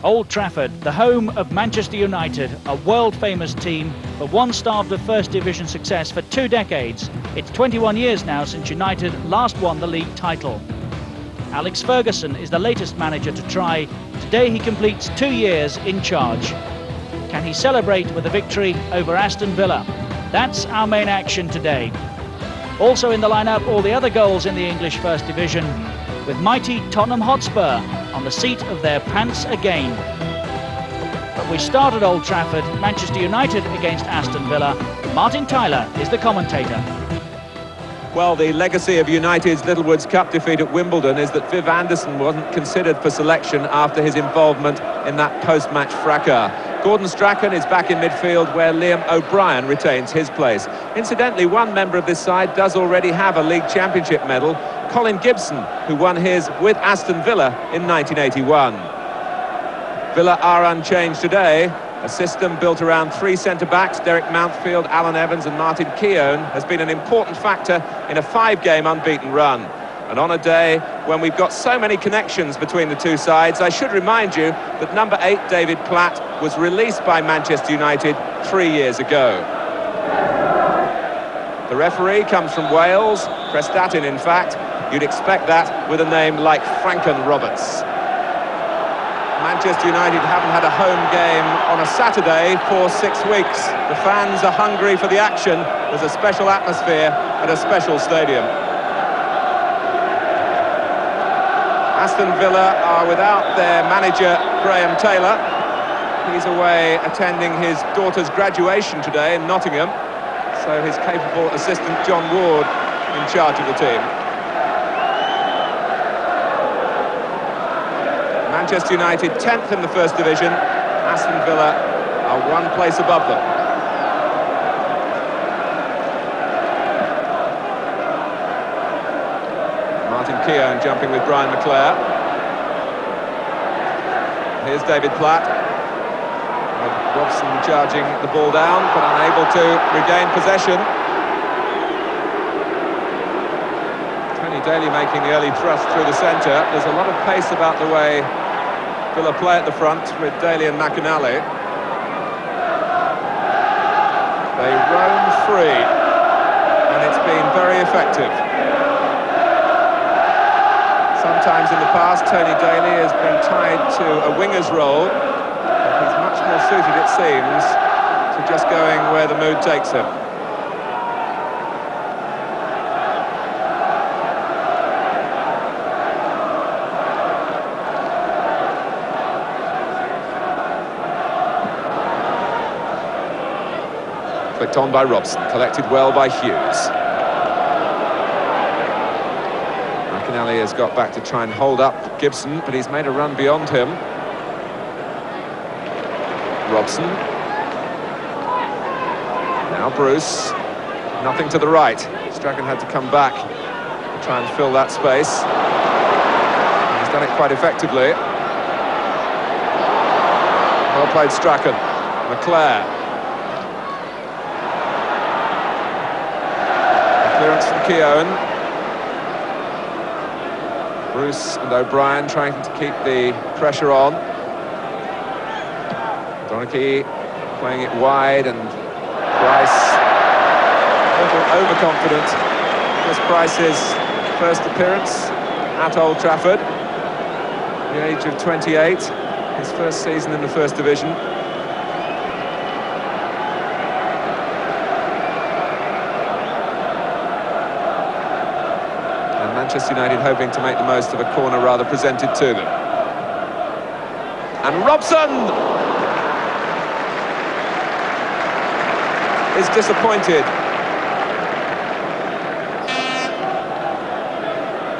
Old Trafford, the home of Manchester United, a world-famous team, but one starved of First Division success for 2 decades. It's 21 years now since United last won the league title. Alex Ferguson is the latest manager to try. Today he completes 2 years in charge. Can he celebrate with a victory over Aston Villa? That's our main action today. Also in the lineup, all the other goals in the English First Division, with mighty Tottenham Hotspur on the seat of their pants again. But we start at Old Trafford, Manchester United against Aston Villa. Martin Tyler is the commentator. Well, the legacy of United's Littlewood's Cup defeat at Wimbledon is that Viv Anderson wasn't considered for selection after his involvement in that post-match fracas. Gordon Strachan is back in midfield, where Liam O'Brien retains his place. Incidentally, one member of this side does already have a League Championship medal, Colin Gibson, who won his with Aston Villa in 1981. Villa are unchanged today. A system built around 3 centre-backs, Derek Mountfield, Alan Evans and Martin Keown, has been an important factor in a 5-game unbeaten run. And on a day when we've got so many connections between the two sides, I should remind you that number 8, David Platt, was released by Manchester United 3 years ago. The referee comes from Wales, Prestatyn in fact. You'd expect that with a name like Franken Roberts. Manchester United haven't had a home game on a Saturday for 6 weeks. The fans are hungry for the action. There's a special atmosphere at a special stadium. Aston Villa are without their manager, Graham Taylor. He's away attending his daughter's graduation today in Nottingham. So his capable assistant, John Ward, in charge of the team. Manchester United 10th in the First Division. Aston Villa are 1 place above them. Martin Keown jumping with Brian McClare. Here's David Platt. Robson charging the ball down, but unable to regain possession. Tony Daly making the early thrust through the centre. There's a lot of pace about the way Villa play at the front with Daly and McInally. They roam free, and it's been very effective. Sometimes in the past, Tony Daly has been tied to a winger's role, but he's much more suited, it seems, to just going where the mood takes him. Flicked on by Robson, collected well by Hughes. McInally has got back to try and hold up Gibson, but he's made a run beyond him. Robson. Now Bruce. Nothing to the right. Strachan had to come back to try and fill that space. He's done it quite effectively. Well played, Strachan. McClare. Clearance from Keown. Bruce and O'Brien trying to keep the pressure on. Donachie playing it wide, and Price a little overconfident. This Price's first appearance at Old Trafford, at the age of 28, his first season in the First Division. Manchester United hoping to make the most of a corner rather presented to them. And Robson is disappointed.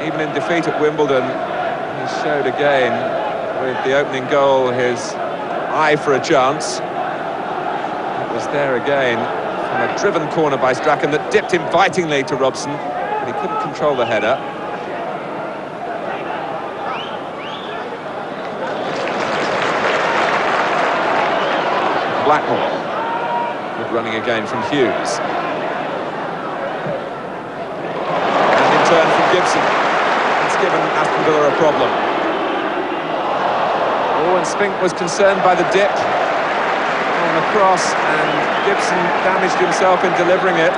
Even in defeat at Wimbledon, he showed again with the opening goal his eye for a chance. It was there again from a driven corner by Strachan that dipped invitingly to Robson, but he couldn't control the header. Blackmore. Good running again from Hughes. And in turn from Gibson. It's given Aston Villa a problem. Oh, and Spink was concerned by the dip on the cross, and Gibson damaged himself in delivering it.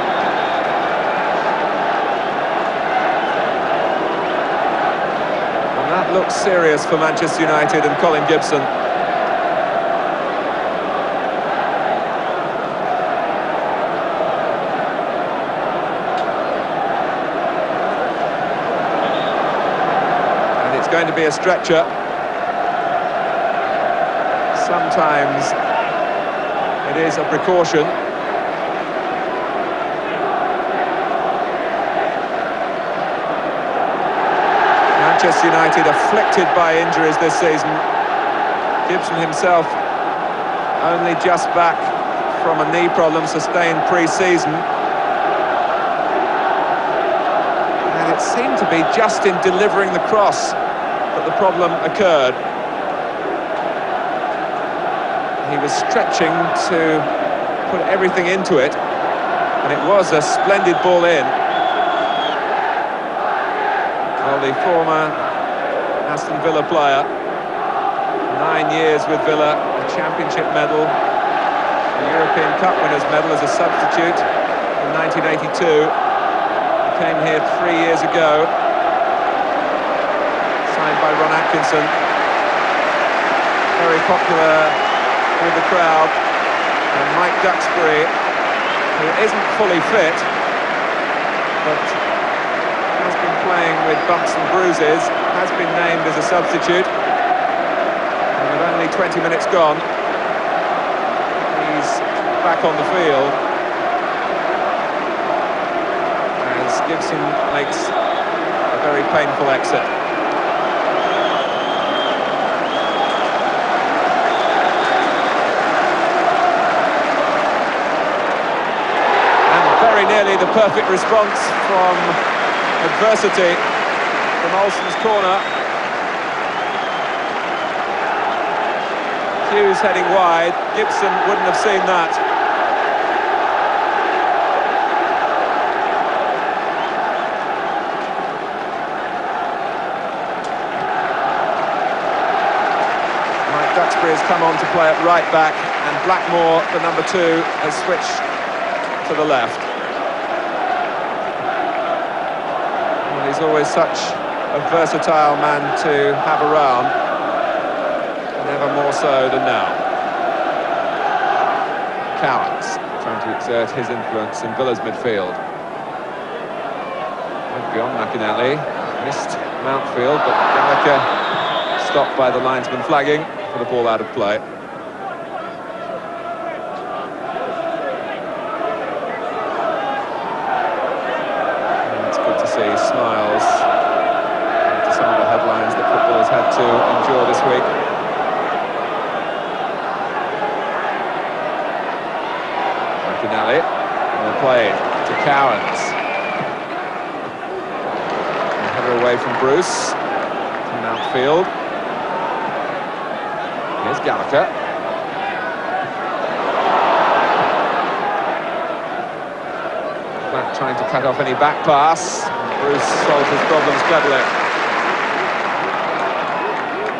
And that looks serious for Manchester United and Colin Gibson. And it's going to be a stretcher. Sometimes it is a precaution. Manchester United afflicted by injuries this season. Gibson himself only just back from a knee problem sustained pre-season. And it seemed to be just in delivering the cross that the problem occurred. He was stretching to put everything into it, and it was a splendid ball in. Well, the former Aston Villa player, 9 years with Villa, a championship medal, a European Cup winners' medal as a substitute in 1982. He came here 3 years ago, signed by Ron Atkinson. Very popular with the crowd, and Mike Duxbury, who isn't fully fit but has been playing with bumps and bruises, has been named as a substitute, and with only 20 minutes gone he's back on the field as Gibson makes a very painful exit. Nearly the perfect response from adversity from Olsen's corner. Hughes heading wide. Gibson wouldn't have seen that. Mike Duxbury has come on to play at right back, and Blackmore, the number 2, has switched to the left. He's always such a versatile man to have around, never more so than now. Cowans trying to exert his influence in Villa's midfield. Went beyond McInally, missed Mountfield, but Gallagher stopped by the linesman flagging for the ball out of play. Smiles to some of the headlines that football has had to endure this week. McInally, well played to Cowans. Header away from Bruce to Mountfield. Here's Gallagher. Platt trying to cut off any back pass. Bruce solved his problems cleverly.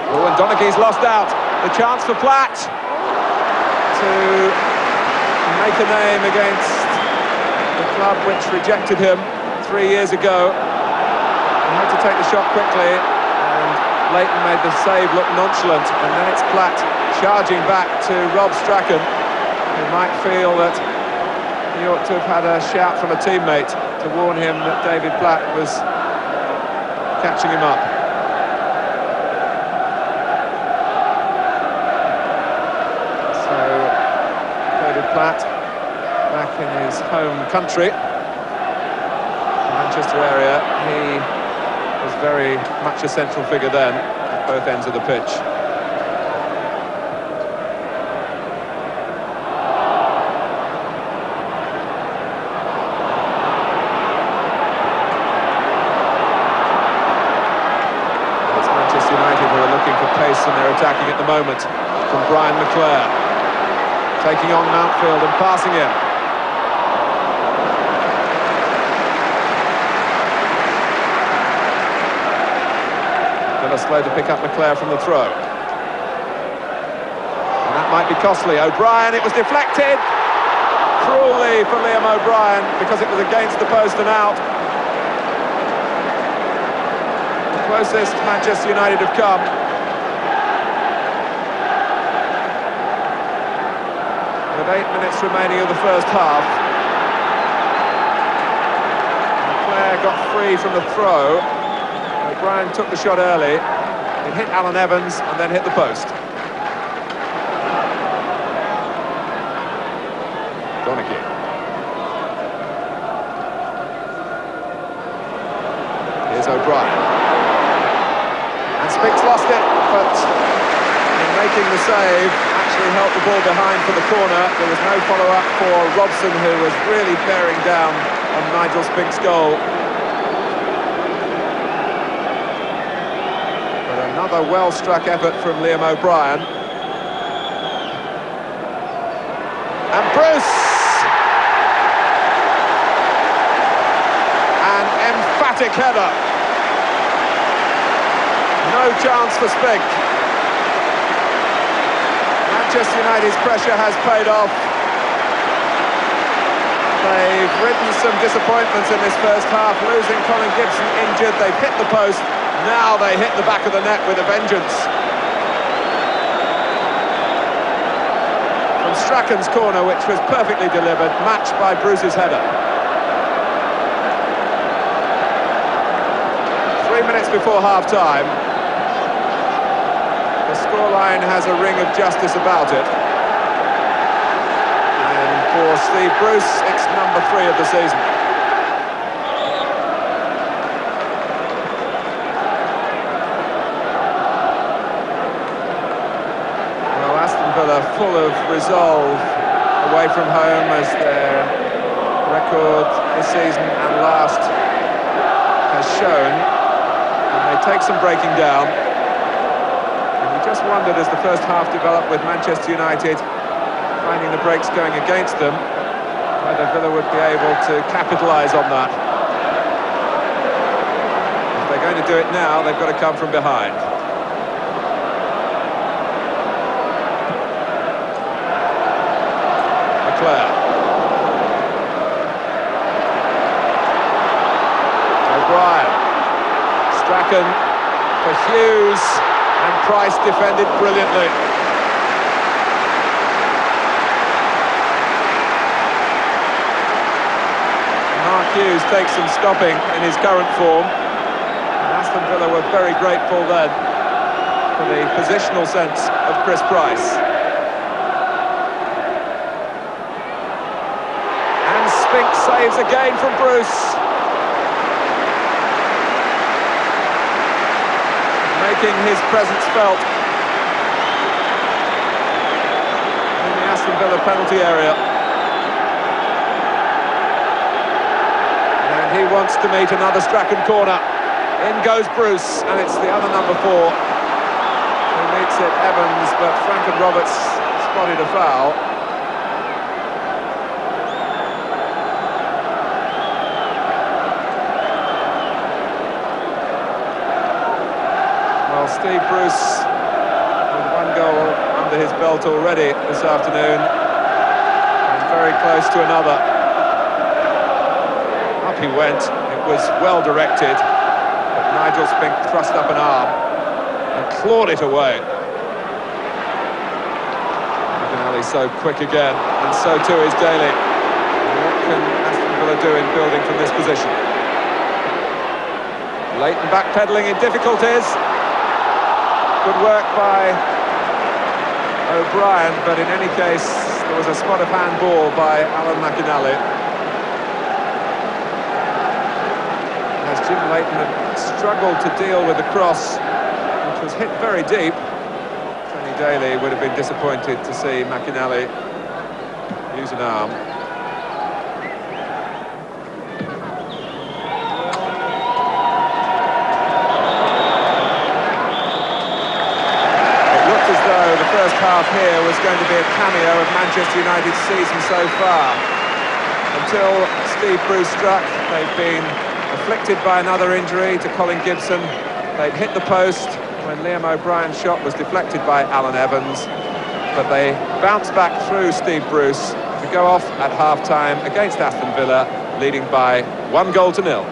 Oh, and Donaghy's lost out. The chance for Platt to make a name against the club which rejected him 3 years ago. He had to take the shot quickly, and Leighton made the save look nonchalant. And then it's Platt charging back to Rob Strachan, who might feel that he ought to have had a shout from a teammate to warn him that David Platt was catching him up. So, David Platt, back in his home country, Manchester area, he was very much a central figure then, at both ends of the pitch. And they're attacking at the moment from Brian McClare, taking on Mountfield and passing him. Villa slow to pick up McClare from the throw. be costly. O'Brien, it was deflected cruelly for Liam O'Brien because it was against the post and out. The closest Manchester United have come. With 8 minutes remaining of the first half. Leclerc got free from the throw. O'Brien took the shot early. It hit Alan Evans and then hit the post. Donaghy. Here's O'Brien. And Spinks lost it, but in making the save, actually helped the ball behind for the corner. There was no follow-up for Robson, who was really bearing down on Nigel Spinks' goal. But another well-struck effort from Liam O'Brien. And Bruce! An emphatic header. No chance for Spinks. Manchester United's pressure has paid off. They've ridden some disappointments in this first half, losing Colin Gibson injured. They've hit the post. Now they hit the back of the net with a vengeance. From Strachan's corner, which was perfectly delivered, matched by Bruce's header. 3 minutes before half-time. The scoreline has a ring of justice about it. And for Steve Bruce, it's number 3 of the season. Well, Aston Villa full of resolve away from home as their record this season and last has shown. And they take some breaking down. Just wondered as the first half developed with Manchester United finding the breaks going against them, whether Villa would be able to capitalise on that. If they're going to do it now, they've got to come from behind. Leclerc. O'Brien. Strachan for Hughes. And Price defended brilliantly. Mark Hughes takes some stopping in his current form. And Aston Villa were very grateful then for the positional sense of Chris Price. And Spinks saves again from Bruce. Making his presence felt in the Aston Villa penalty area. And he wants to meet another Strachan corner. In goes Bruce, and it's the other number 4 who meets it, Evans, but Franklin Roberts spotted a foul. Steve Bruce with 1 goal under his belt already this afternoon, and very close to another. Up he went. It was well directed, but Nigel Spinks thrust up an arm and clawed it away. McInally so quick again, and so too is Daly. What can Aston Villa do in building from this position? Leighton backpedaling in difficulties. Good work by O'Brien, but in any case, there was a spot of handball by Alan McInally. As Jim Leighton had struggled to deal with the cross, which was hit very deep, Tony Daly would have been disappointed to see McInally use an arm. The first half here was going to be a cameo of Manchester United's season so far. Until Steve Bruce struck, they've been afflicted by another injury to Colin Gibson. They'd hit the post when Liam O'Brien's shot was deflected by Alan Evans. but they bounced back through Steve Bruce to go off at half-time against Aston Villa, leading by 1-0.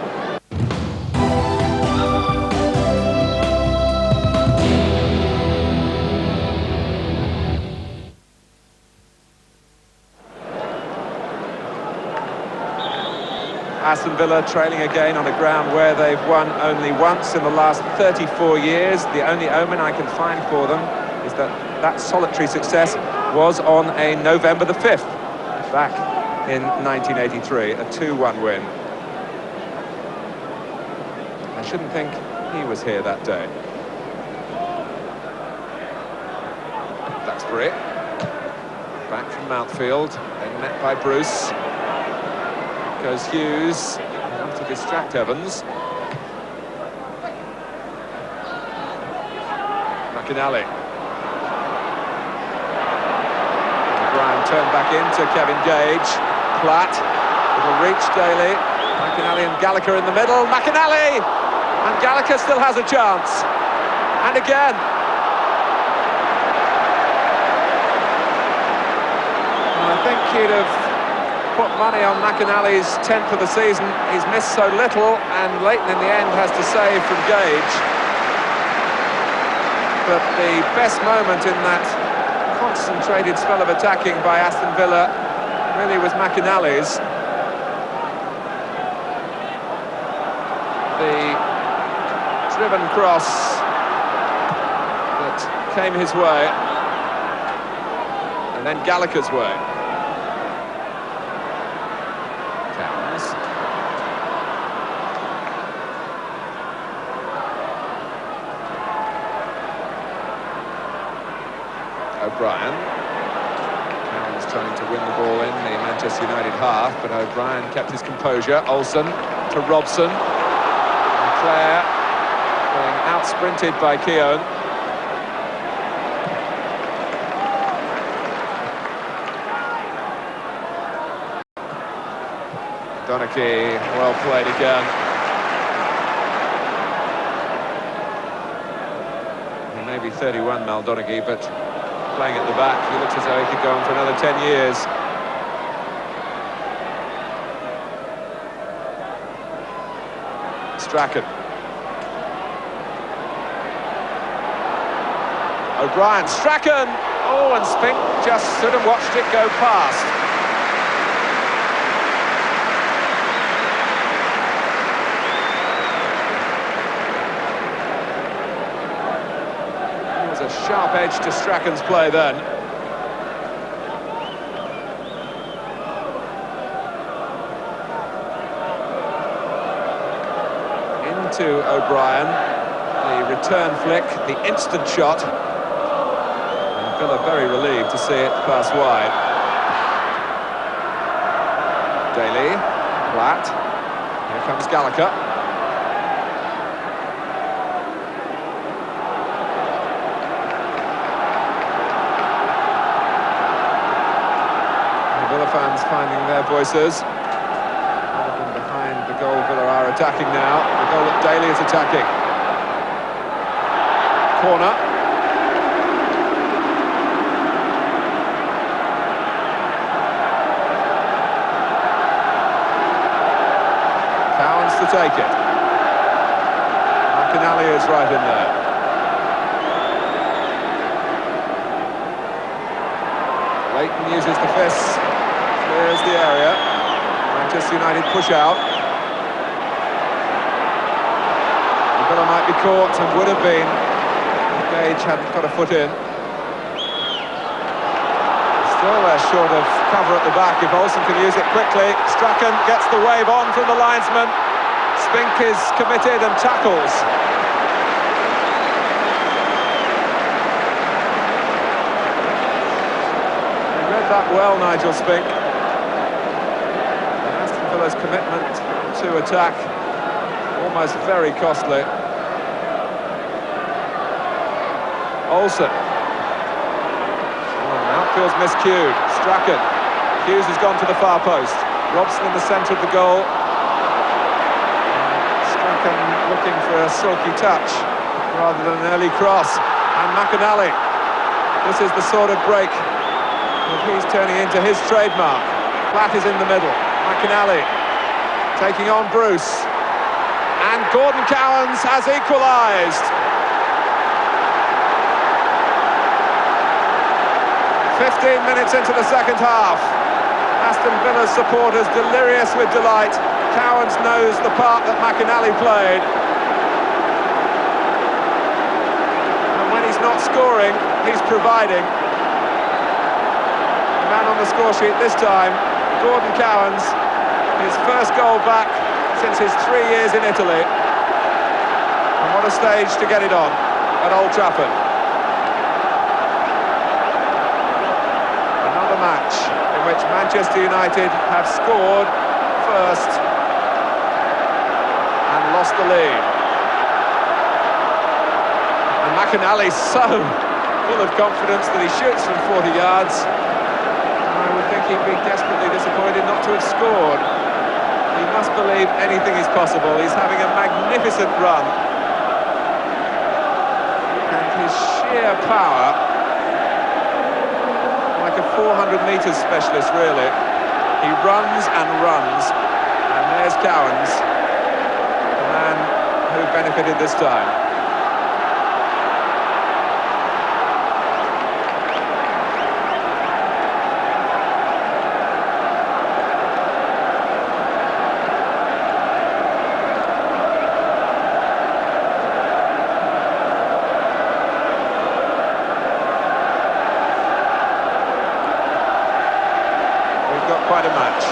Aston Villa trailing again on a ground where they've won only once in the last 34 years. The only omen I can find for them is that solitary success was on a November the 5th, back in 1983, a 2-1 win. I shouldn't think he was here that day. That's for it. Back from Mountfield, then met by Bruce. Goes Hughes, to distract Evans. McInally. O'Brien turned back into Kevin Gage. Platt, it'll reach Daly. McInally and Gallagher in the middle. McInally! And Gallagher still has a chance. And again. And I think he'd have put money on McInally's 10th of the season. He's missed so little, and Leighton in the end has to save from Gage. But the best moment in that concentrated spell of attacking by Aston Villa really was McInally's. The driven cross that came his way, and then Gallagher's way. O'Brien. Cameron's trying to win the ball in the Manchester United half, but O'Brien kept his composure. Olsen to Robson. And Clare being out-sprinted by Keown. Donachie, well played again. He may be 31, Mal Donachie, but playing at the back, he looks as though he could go on for another 10 years. Strachan. O'Brien, Strachan! Oh, and Spink just stood and watched it go past. Sharp edge to Strachan's play then. Into O'Brien, the return flick, the instant shot. And Villa very relieved to see it pass wide. Daly, Platt, here comes Gallagher. Fans finding their voices. All of them behind the goal Villa are attacking now. The goal that Daly is attacking. Corner. Cowans to take it. McInally is right in there. Leighton uses the fists. Clears the area. Manchester United push out. Villa might be caught and would have been. Gage hadn't got a foot in. Still they're short of cover at the back. If Olsen can use it quickly. Strachan gets the wave on from the linesman. Spink is committed and tackles. He read that well, Nigel Spink. Villa's commitment to attack almost very costly. Olsen. Outfield's miscued. Strachan. Hughes has gone to the far post. Robson in the centre of the goal. Strachan looking for a silky touch rather than an early cross. And McInally. This is the sort of break that he's turning into his trademark. Platt is in the middle. McInally taking on Bruce. And Gordon Cowans has equalised. 15 minutes into the second half. Aston Villa's supporters delirious with delight. Cowans knows the part that McInally played. And when he's not scoring, he's providing. The man on the score sheet this time, Gordon Cowans, his first goal back since his 3 years in Italy. And what a stage to get it on at Old Trafford. Another match in which Manchester United have scored first and lost the lead. And McInally's so full of confidence that he shoots from 40 yards. I would think he'd be desperately disappointed not to have scored. He must believe anything is possible. He's having a magnificent run. And his sheer power, like a 400 metres specialist, really. He runs and runs. And there's Cowans, the man who benefited this time. Quite a match.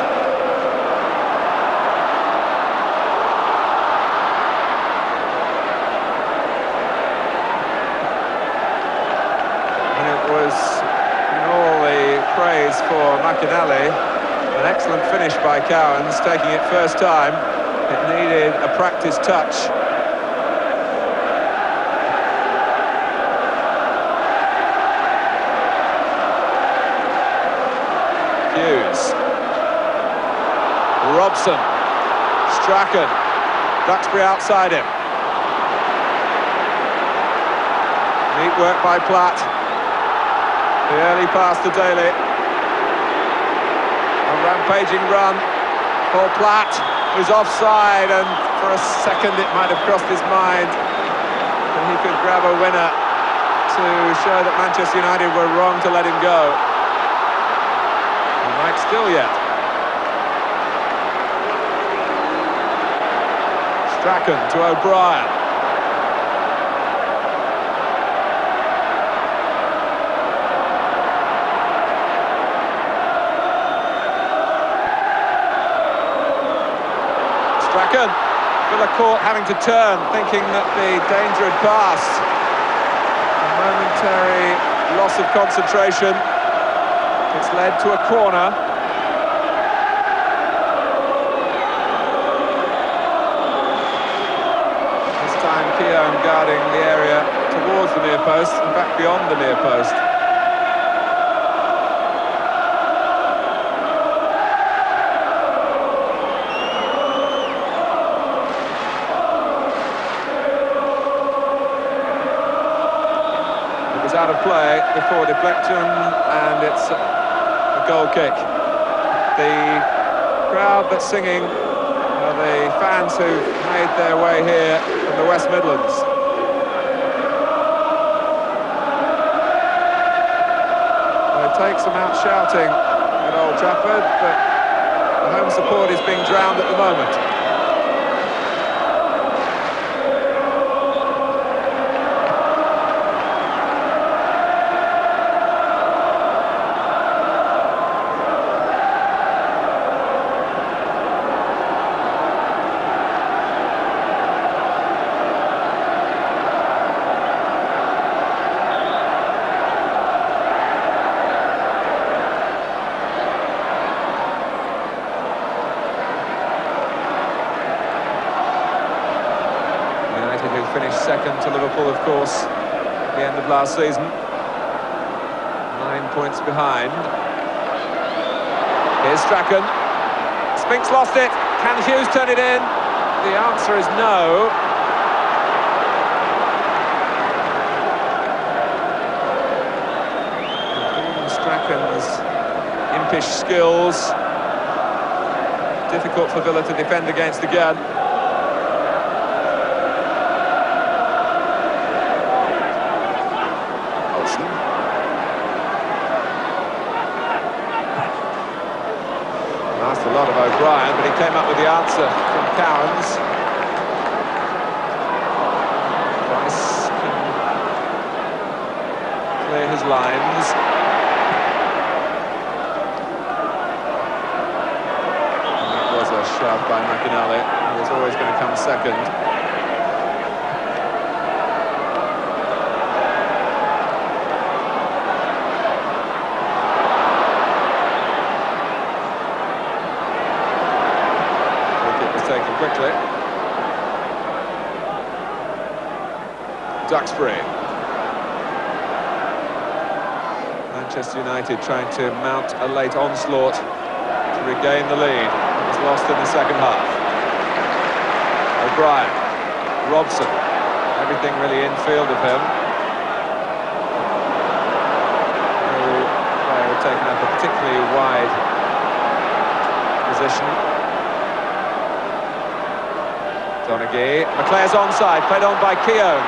And it was, in all the praise for McInally, an excellent finish by Cowans, taking it first time. It needed a practice touch. Hughes. Robson, Strachan, Duxbury outside him. Neat work by Platt. The early pass to Daly. A rampaging run for Platt, who's offside, and for a second it might have crossed his mind that he could grab a winner to show that Manchester United were wrong to let him go. He might still yet. Strachan to O'Brien. Strachan, Villa caught having to turn, thinking that the danger had passed. A momentary loss of concentration. It's led to a corner. Keown guarding the area towards the near post, in fact beyond the near post. It was out of play before deflection, and it's a goal kick. The crowd that's singing are the fans who've made their way here from the West Midlands. It takes them out shouting at Old Trafford, but the home support is being drowned at the moment. Who finished second to Liverpool, of course, at the end of last season. 9 points behind. Here's Strachan. Spinks lost it. Can Hughes turn it in? The answer is no. impish skills. Difficult for Villa to defend against again. Asked a lot of O'Brien, but he came up with the answer from Cowans. Price can clear his lines. And that was a shove by McInally, who was always going to come second. Taken quickly. Duxbury. Manchester United trying to mount a late onslaught to regain the lead. It was lost in the second half. O'Brien. Robson. Everything really infield of him. No player had taken up a particularly wide position. Donaghy, McClare's onside, played on by Keown.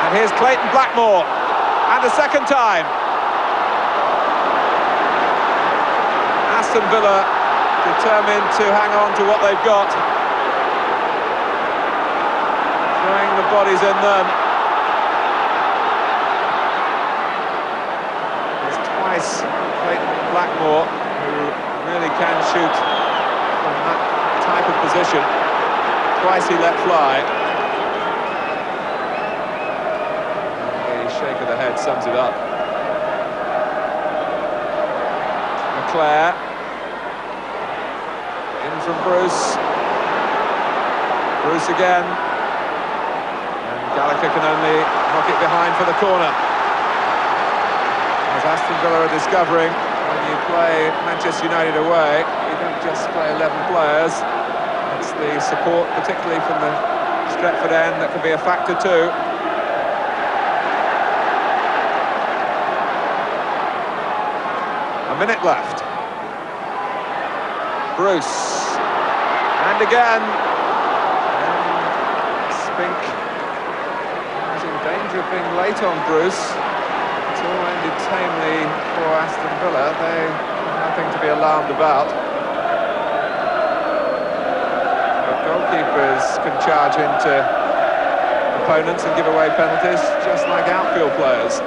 And here's Clayton Blackmore, and a second time. Aston Villa determined to hang on to what they've got. Throwing the bodies in them. There's twice Clayton Blackmore, who really can shoot from that type of position. Twice he let fly. And the shake of the head sums it up. McClare. In from Bruce. Bruce again. And Gallagher can only knock it behind for the corner. As Aston Villa are discovering, when you play Manchester United away, you don't just play 11 players. It's the support, particularly from the Stretford end, that can be a factor too. A minute left. Bruce. And again. And Spink is in danger of being late on Bruce. It's all ended tamely for Aston Villa. They have nothing to be alarmed about. Goalkeepers can charge into opponents and give away penalties, just like outfield players.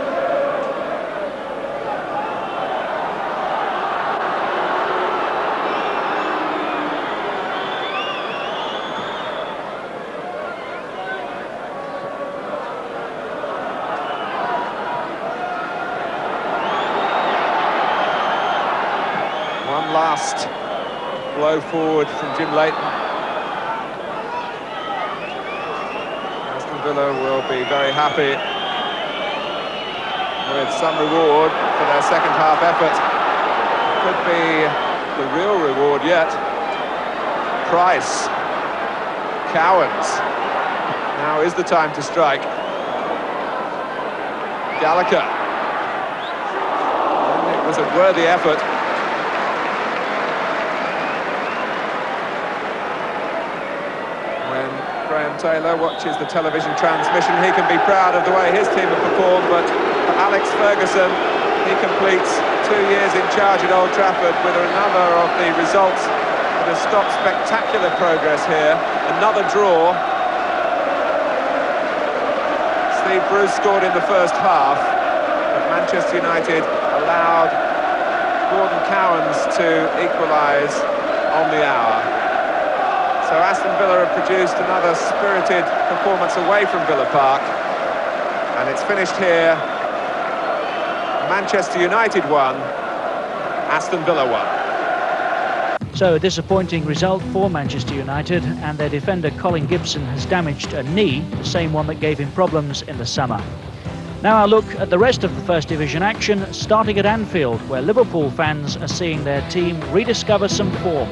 One last blow forward from Jim Leighton. Villa will be very happy with some reward for their second half effort. Could be the real reward yet. Price. Cowans. Now is the time to strike. Gallagher. And it was a worthy effort. Graham Taylor watches the television transmission. He can be proud of the way his team have performed, but for Alex Ferguson, he completes 2 years in charge at Old Trafford with another of the results that has stopped spectacular progress here. Another draw. Steve Bruce scored in the first half, but Manchester United allowed Gordon Cowans to equalise on the hour. So Aston Villa have produced another spirited performance away from Villa Park. And it's finished here. Manchester United won, Aston Villa won. So a disappointing result for Manchester United, and their defender Colin Gibson has damaged a knee, the same one that gave him problems in the summer. Now a look at the rest of the First Division action, starting at Anfield, where Liverpool fans are seeing their team rediscover some form.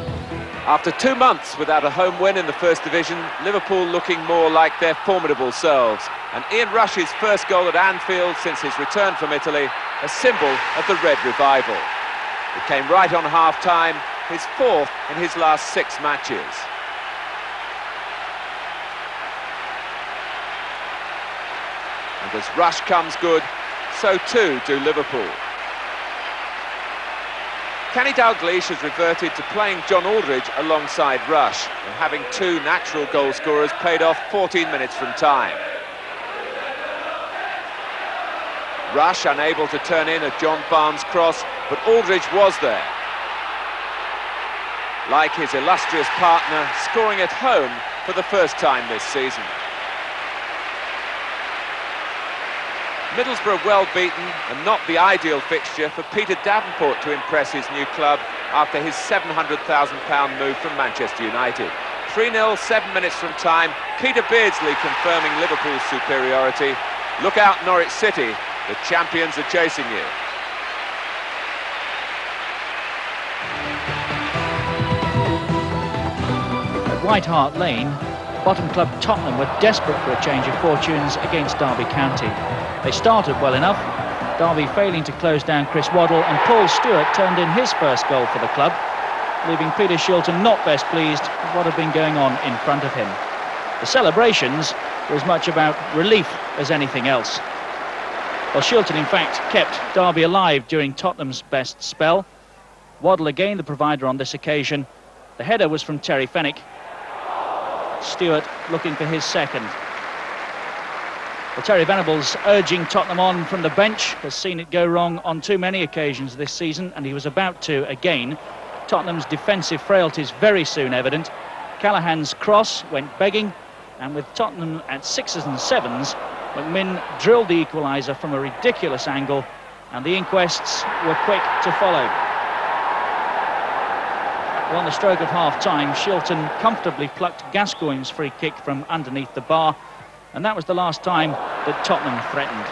After 2 months without a home win in the First Division, Liverpool looking more like their formidable selves. And Ian Rush's first goal at Anfield since his return from Italy, a symbol of the Red Revival. It came right on half-time, his fourth in his last 6 matches. And as Rush comes good, so too do Liverpool. Kenny Dalglish has reverted to playing John Aldridge alongside Rush, and having 2 natural goal scorers paid off 14 minutes from time. Rush unable to turn in a John Barnes cross, but Aldridge was there. Like his illustrious partner, scoring at home for the first time this season. Middlesbrough well beaten, and not the ideal fixture for Peter Davenport to impress his new club after his £700,000 move from Manchester United. 3-0, 7 minutes from time, Peter Beardsley confirming Liverpool's superiority. Look out, Norwich City, the champions are chasing you. At White Hart Lane, bottom club Tottenham were desperate for a change of fortunes against Derby County. They started well enough, Derby failing to close down Chris Waddle, and Paul Stewart turned in his first goal for the club, leaving Peter Shilton not best pleased with what had been going on in front of him. The celebrations were as much about relief as anything else. Well, Shilton in fact kept Derby alive during Tottenham's best spell. Waddle again the provider on this occasion. The header was from Terry Fenwick. Stewart looking for his second. Well, Terry Venables urging Tottenham on from the bench, has seen it go wrong on too many occasions this season, and he was about to again. Tottenham's defensive frailties very soon evident. Callahan's cross went begging, and with Tottenham at 6s and 7s, McMinn drilled the equaliser from a ridiculous angle, and the inquests were quick to follow. Well, on the stroke of half-time, Shilton comfortably plucked Gascoigne's free kick from underneath the bar, and that was the last time that Tottenham threatened.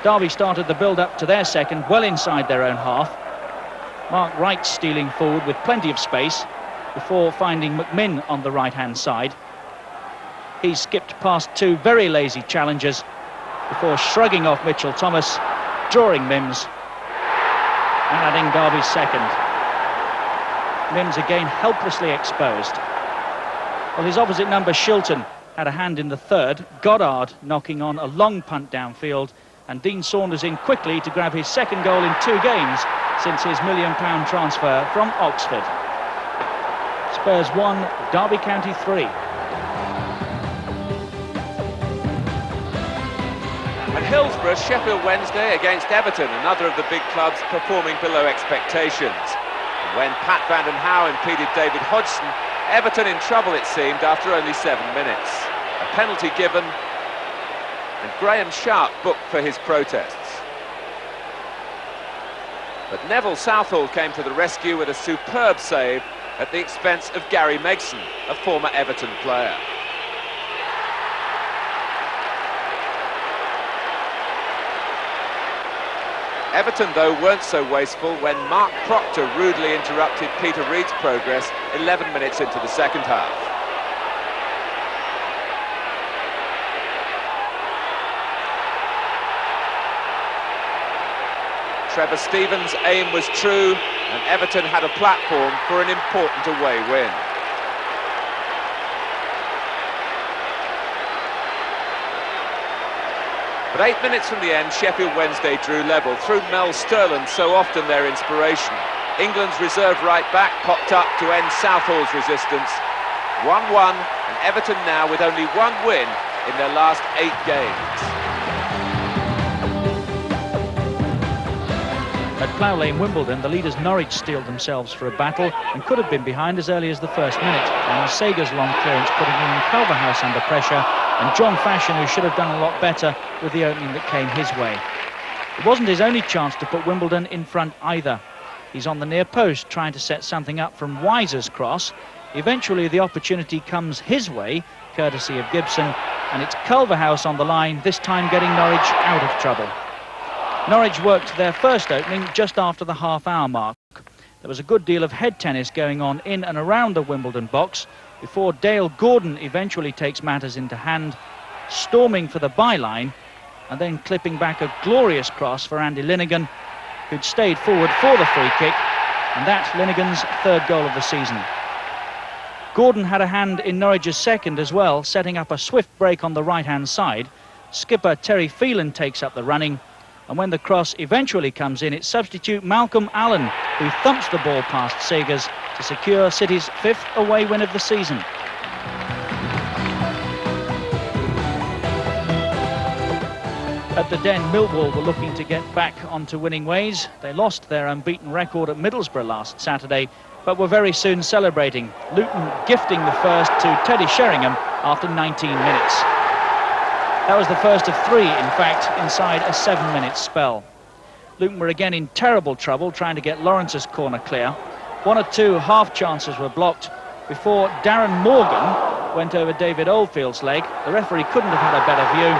Derby started the build-up to their second well inside their own half. Mark Wright stealing forward with plenty of space before finding McMinn on the right-hand side. He skipped past 2 very lazy challengers before shrugging off Mitchell Thomas, drawing Mims, and adding Derby's second. Mims again helplessly exposed. Well, his opposite number, Shilton, had a hand in the third. Goddard knocking on a long punt downfield, and Dean Saunders in quickly to grab his second goal in 2 games since his £1 million transfer from Oxford. Spurs 1, Derby County 3. At Hillsborough, Sheffield Wednesday against Everton, another of the big clubs performing below expectations. And when Pat Van den Houw impeded David Hodgson, Everton in trouble, it seemed, after only 7 minutes. A penalty given, and Graham Sharp booked for his protests. But Neville Southall came to the rescue with a superb save at the expense of Gary Megson, a former Everton player. Everton, though, weren't so wasteful when Mark Proctor rudely interrupted Peter Reid's progress 11 minutes into the second half. Trevor Stevens' aim was true, and Everton had a platform for an important away win. But 8 minutes from the end, Sheffield Wednesday drew level through Mel Sterland, so often their inspiration. England's reserve right back popped up to end Southall's resistance. 1-1, and Everton now with only 1 win in their last 8 games. At Plough Lane, Wimbledon, the leaders Norwich steeled themselves for a battle and could have been behind as early as the first minute. And Sager's long clearance putting Ian Culverhouse under pressure, and John Fashion, who should have done a lot better with the opening that came his way. It wasn't his only chance to put Wimbledon in front either. He's on the near post trying to set something up from Weiser's cross. Eventually the opportunity comes his way, courtesy of Gibson, and it's Culverhouse on the line, this time getting Norwich out of trouble. Norwich worked their first opening just after the half-hour mark. There was a good deal of head tennis going on in and around the Wimbledon box before Dale Gordon eventually takes matters into hand, storming for the byline and then clipping back a glorious cross for Andy Linnigan, who'd stayed forward for the free kick, and that's Linnigan's third goal of the season. Gordon had a hand in Norwich's second as well, setting up a swift break on the right-hand side. Skipper Terry Phelan takes up the running, and when the cross eventually comes in, it's substitute Malcolm Allen who thumps the ball past Sagers to secure City's 5th away win of the season. At the Den, Millwall were looking to get back onto winning ways. They lost their unbeaten record at Middlesbrough last Saturday, but were very soon celebrating. Luton gifting the first to Teddy Sheringham after 19 minutes. That was the first of 3, in fact, inside a 7-minute spell. Luton were again in terrible trouble trying to get Lawrence's corner clear. 1 or 2 half chances were blocked before Darren Morgan went over David Oldfield's leg. The referee couldn't have had a better view,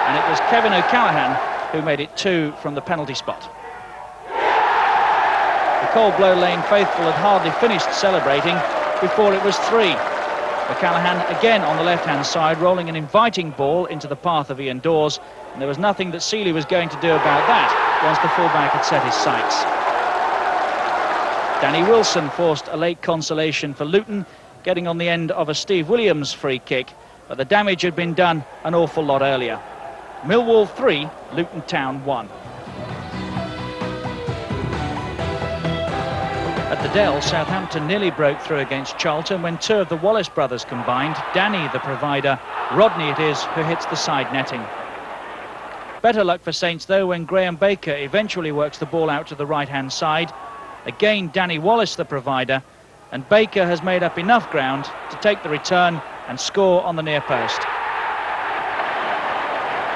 and it was Kevin O'Callaghan who made it 2 from the penalty spot. The Cold-Blow Lane faithful had hardly finished celebrating before it was 3. O'Callaghan again on the left-hand side, rolling an inviting ball into the path of Ian Dawes, and there was nothing that Seeley was going to do about that once the fullback had set his sights. Danny Wilson forced a late consolation for Luton, getting on the end of a Steve Williams free kick, but the damage had been done an awful lot earlier. Millwall 3, Luton Town 1. At the Dell, Southampton nearly broke through against Charlton when 2 of the Wallace brothers combined. Danny, the provider, Rodney it is who hits the side netting. Better luck for Saints, though, when Graham Baker eventually works the ball out to the right-hand side. Again, Danny Wallace, the provider, and Baker has made up enough ground to take the return and score on the near post.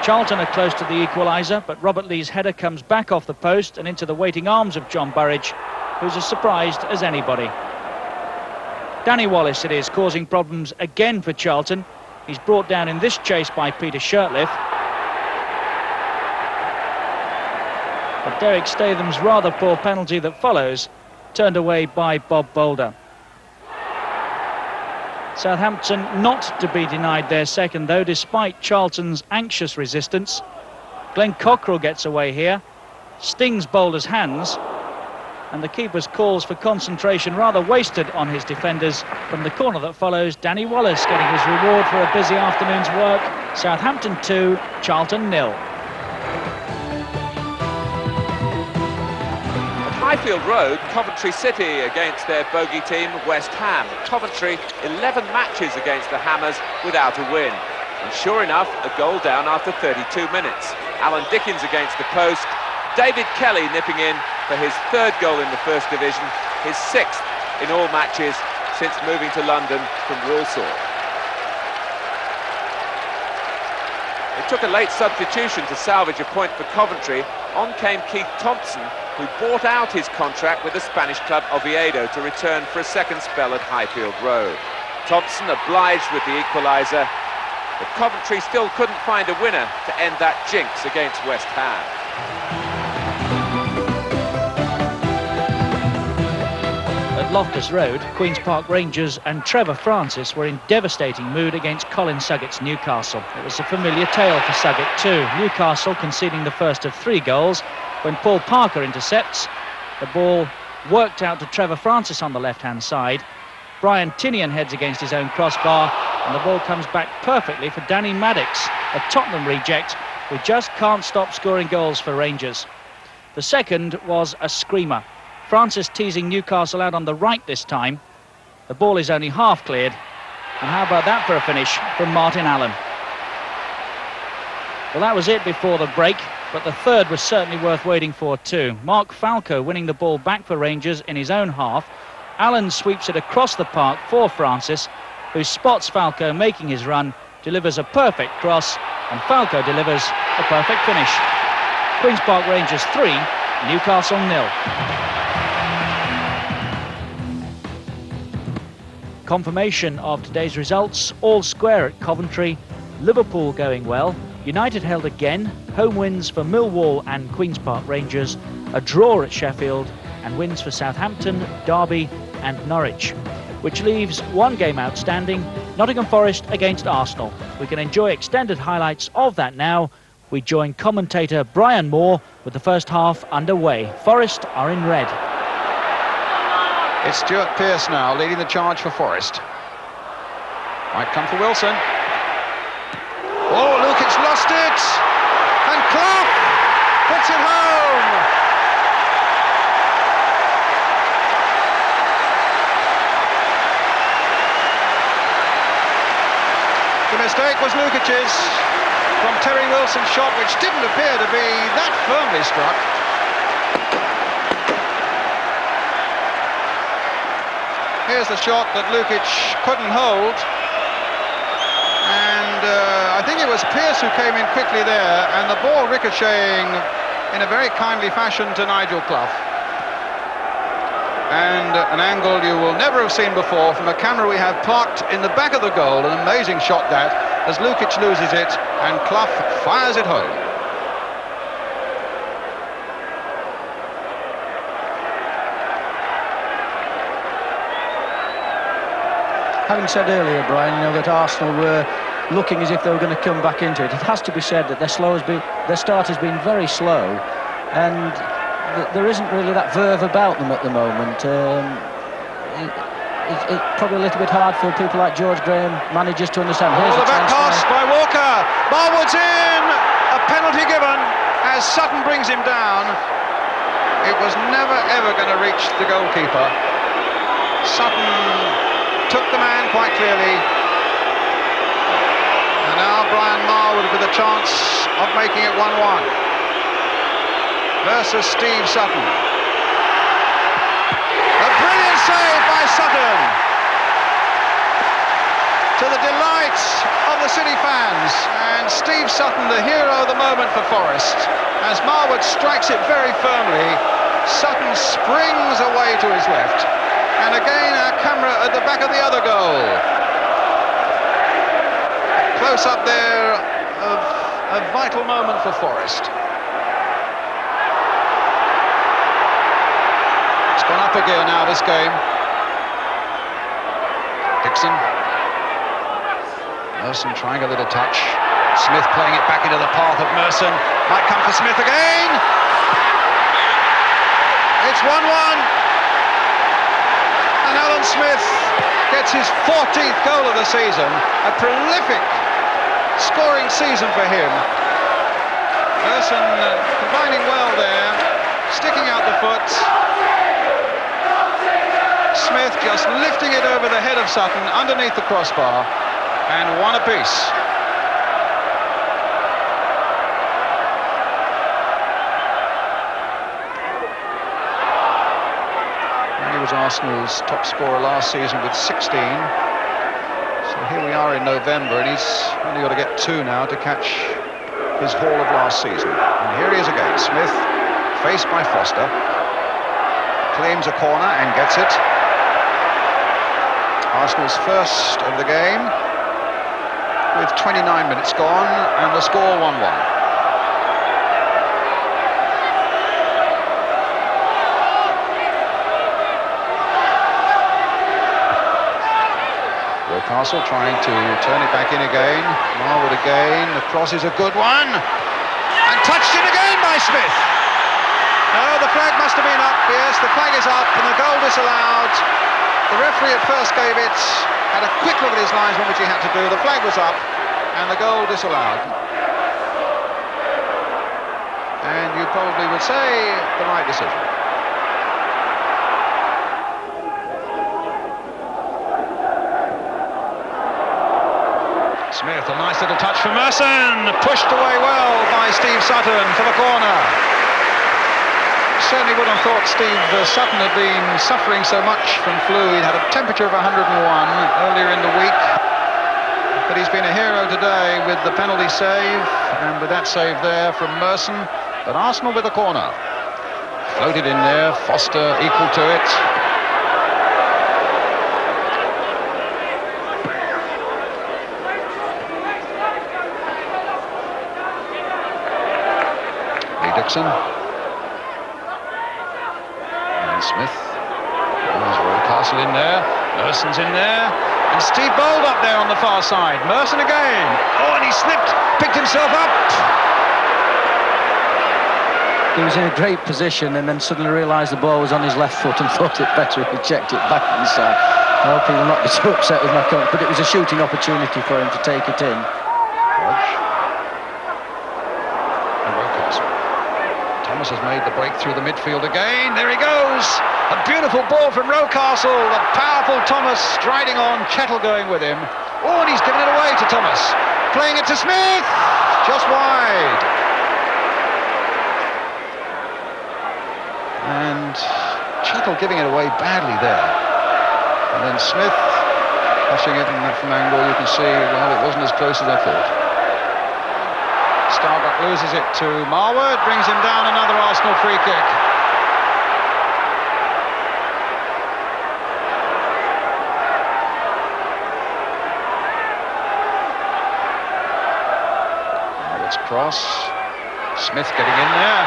Charlton are close to the equaliser, but Robert Lee's header comes back off the post and into the waiting arms of John Burridge, who's as surprised as anybody. Danny Wallace it is, causing problems again for Charlton. He's brought down in this chase by Peter Shirtliff. But Derek Statham's rather poor penalty that follows, turned away by Bob Boulder. Southampton not to be denied their second, though, despite Charlton's anxious resistance. Glenn Cockrell gets away here, stings Boulder's hands, and the keeper's calls for concentration rather wasted on his defenders. From the corner that follows, Danny Wallace getting his reward for a busy afternoon's work. Southampton 2, Charlton 0. At Highfield Road, Coventry City against their bogey team, West Ham. Coventry, 11 matches against the Hammers without a win. And sure enough, a goal down after 32 minutes. Alan Dickens against the post. David Kelly nipping in for his 3rd goal in the First Division, his 6th in all matches since moving to London from Walsall. It took a late substitution to salvage a point for Coventry. On came Keith Thompson, who bought out his contract with the Spanish club Oviedo to return for a second spell at Highfield Road. Thompson obliged with the equaliser, but Coventry still couldn't find a winner to end that jinx against West Ham. At Loftus Road, Queen's Park Rangers and Trevor Francis were in devastating mood against Colin Suggett's Newcastle. It was a familiar tale for Suggett too. Newcastle conceding the first of 3 goals when Paul Parker intercepts. The ball worked out to Trevor Francis on the left-hand side. Brian Tinian heads against his own crossbar, and the ball comes back perfectly for Danny Maddox, a Tottenham reject who just can't stop scoring goals for Rangers. The second was a screamer. Francis teasing Newcastle out on the right this time. The ball is only half cleared. And how about that for a finish from Martin Allen? Well, that was it before the break, but the third was certainly worth waiting for too. Mark Falco winning the ball back for Rangers in his own half. Allen sweeps it across the park for Francis, who spots Falco making his run, delivers a perfect cross, and Falco delivers a perfect finish. Queen's Park Rangers 3, Newcastle 0. Confirmation of today's results, all square at Coventry, Liverpool going well, United held again, home wins for Millwall and Queen's Park Rangers, a draw at Sheffield, and wins for Southampton, Derby and Norwich, which leaves 1 game outstanding, Nottingham Forest against Arsenal. We can enjoy extended highlights of that now. We join commentator Brian Moore, with the first half underway. Forest are in red. It's Stuart Pearce now leading the charge for Forest. Might come for Wilson. Oh, Lukic lost it! And Clough puts it home! The mistake was Lukic's from Terry Wilson's shot, which didn't appear to be that firmly struck. Here's the shot that Lukic couldn't hold. And I think it was Pearce who came in quickly there, and the ball ricocheting in a very kindly fashion to Nigel Clough. And an angle you will never have seen before from a camera we have parked in the back of the goal. An amazing shot that, as Lukic loses it and Clough fires it home. Having said earlier, Brian, you know, that Arsenal were looking as if they were going to come back into it, it has to be said that their start has been very slow, and there isn't really that verve about them at the moment. It's probably a little bit hard for people like George Graham, managers, to understand. Here's the back pass by Walker. Marwood's in. A penalty given as Sutton brings him down. It was never ever going to reach the goalkeeper. Sutton took the man quite clearly. And now Brian Marwood with a chance of making it 1-1. Versus Steve Sutton. A brilliant save by Sutton, to the delight of the City fans, and Steve Sutton the hero of the moment for Forest. As Marwood strikes it very firmly, Sutton springs away to his left, and again our camera at the back of the other goal. Close up there of a vital moment for Forest. Gone up a gear now, this game. Dixon. Merson trying a little touch. Smith playing it back into the path of Merson. Might come for Smith again. It's 1-1. And Alan Smith gets his 14th goal of the season. A prolific scoring season for him. Merson combining well there, sticking out the foot. Smith just lifting it over the head of Sutton underneath the crossbar, and one apiece. And he was Arsenal's top scorer last season with 16. So here we are in November, and he's only got to get 2 now to catch his haul of last season. And here he is again, Smith, faced by Foster, claims a corner and gets it. Arsenal's first of the game, with 29 minutes gone, and the score 1-1. Castle trying to turn it back in again. Marwood again. The cross is a good one, and touched in again by Smith. No, the flag must have been up. Yes, the flag is up, and the goal disallowed. The referee at first gave it, had a quick look at his linesman, which he had to do. The flag was up, and the goal disallowed. And you probably would say the right decision. Smith, a nice little touch for Merson, pushed away well by Steve Sutton for the corner. Certainly wouldn't have thought Steve Sutton had been suffering so much from flu. He'd had a temperature of 101 earlier in the week, but he's been a hero today with the penalty save, and with that save there from Merson. But Arsenal with a corner. Floated in there, Foster equal to it. Dixon and Smith. There's Roycastle in there. Merson's in there, and Steve Bold up there on the far side. Merson again. Oh, and he slipped, picked himself up. He was in a great position and then suddenly realised the ball was on his left foot and thought it better if he checked it back inside. I hope he'll not be too upset with my comment, but it was a shooting opportunity for him to take it in. Thomas has made the break through the midfield again. There he goes. A beautiful ball from Rocastle. The powerful Thomas striding on. Chettle going with him. Oh, and he's given it away to Thomas. Playing it to Smith. Just wide. And Chettle giving it away badly there. And then Smith pushing it, and from angle you can see, well, it wasn't as close as I thought. Starbuck loses it to Marwood, brings him down. Another Arsenal free kick. Marwood's cross. Smith getting in there.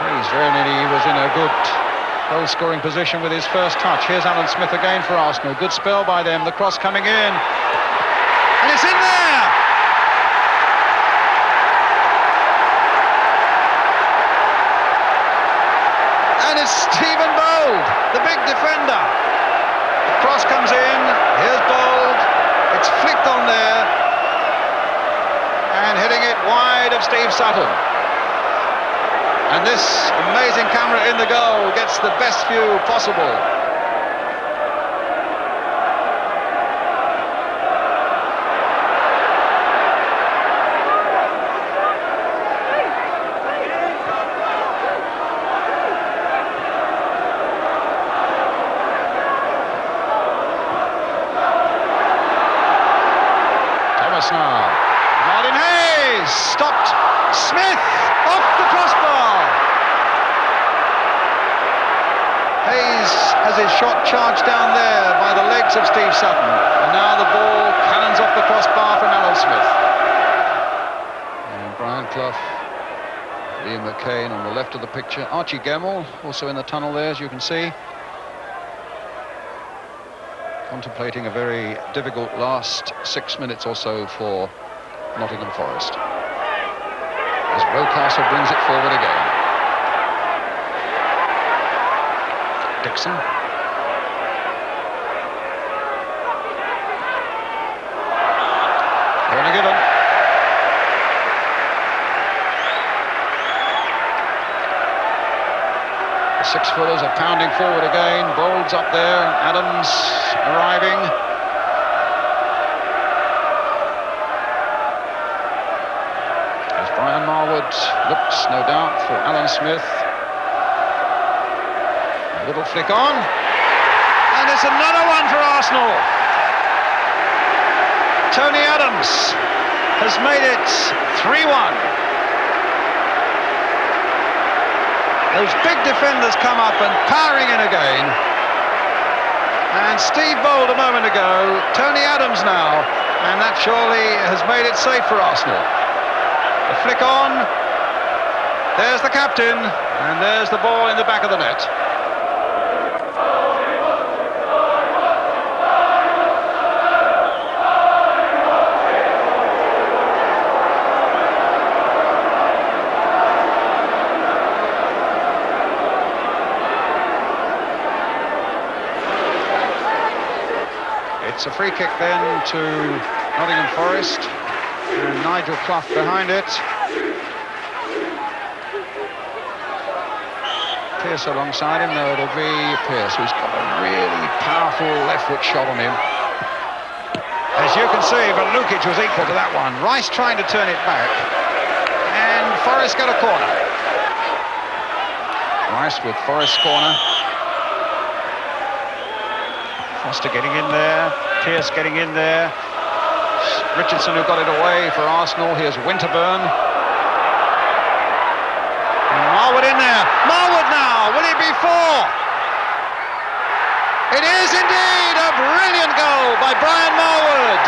Oh, he's very nearly, he was in a good goal-scoring position with his first touch. Here's Alan Smith again for Arsenal. Good spell by them. The cross coming in. And it's in there! And it's Stephen Bold, the big defender. The cross comes in. Here's Bold. It's flicked on there. And hitting it wide of Steve Sutton. And this amazing camera in the goal gets the best view possible. Thomas now. Martin Hayes stopped. Smith off the crossbar. Hayes has his shot charged down there by the legs of Steve Sutton. And now the ball cannons off the crossbar from Alan Smith. And Brian Clough, Liam McCain on the left of the picture. Archie Gemmell also in the tunnel there, as you can see. Contemplating a very difficult last 6 minutes or so for Nottingham Forest. As Rocastle brings it forward again. Dixon. Given. The six-footers are pounding forward again. Bold's up there. Adams arriving. As Brian Marwood looks, no doubt, for Alan Smith. A little flick on. And it's another one for Arsenal. Tony Adams has made it 3-1. Those big defenders come up and powering in again. And Steve Bold a moment ago, Tony Adams now, and that surely has made it safe for Arsenal. The flick on, there's the captain, and there's the ball in the back of the net. It's a free kick then to Nottingham Forest, and Nigel Clough behind it. Pearce alongside him. No, it'll be Pearce, who's got a really powerful left foot shot on him. As you can see, but Lukic was equal to that one. Rice trying to turn it back, and Forest got a corner. Rice with Forest's corner. Foster getting in there, Pearce getting in there. Richardson who got it away for Arsenal. Here's Winterburn. And Marwood in there. Marwood now, will it be 4? It is indeed a brilliant goal by Brian Marwood.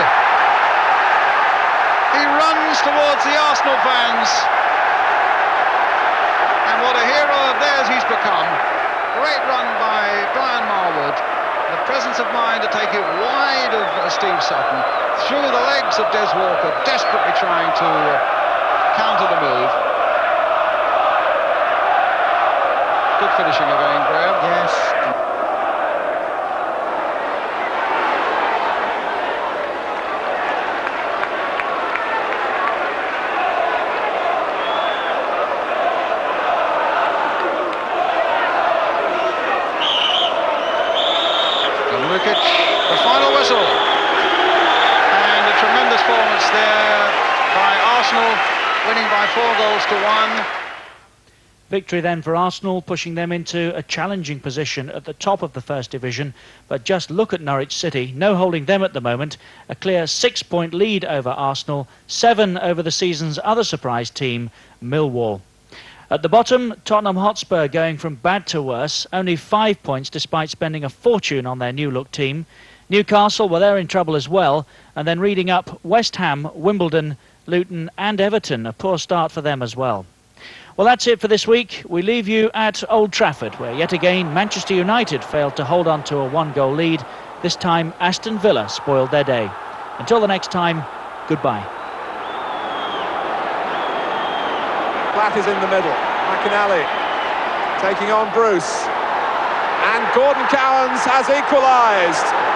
He runs towards the Arsenal fans. And what a hero of theirs he's become. Great run by Brian Marwood. The presence of mind to take it wide of Steve Sutton, through the legs of Des Walker, desperately trying to counter the move. Good finishing again, Graham. Yes. The final whistle, and a tremendous performance there by Arsenal, winning by 4-1. Victory then for Arsenal, pushing them into a challenging position at the top of the First Division. But just look at Norwich City, no holding them at the moment. A clear 6-point lead over Arsenal, 7 over the season's other surprise team, Millwall. At the bottom, Tottenham Hotspur going from bad to worse, only 5 points despite spending a fortune on their new-look team. Newcastle, well, they're in trouble as well. And then reading up, West Ham, Wimbledon, Luton and Everton, a poor start for them as well. Well, that's it for this week. We leave you at Old Trafford, where yet again Manchester United failed to hold on to a 1-goal lead. This time, Aston Villa spoiled their day. Until the next time, goodbye. Platt is in the middle. McInally taking on Bruce. And Gordon Cowans has equalised.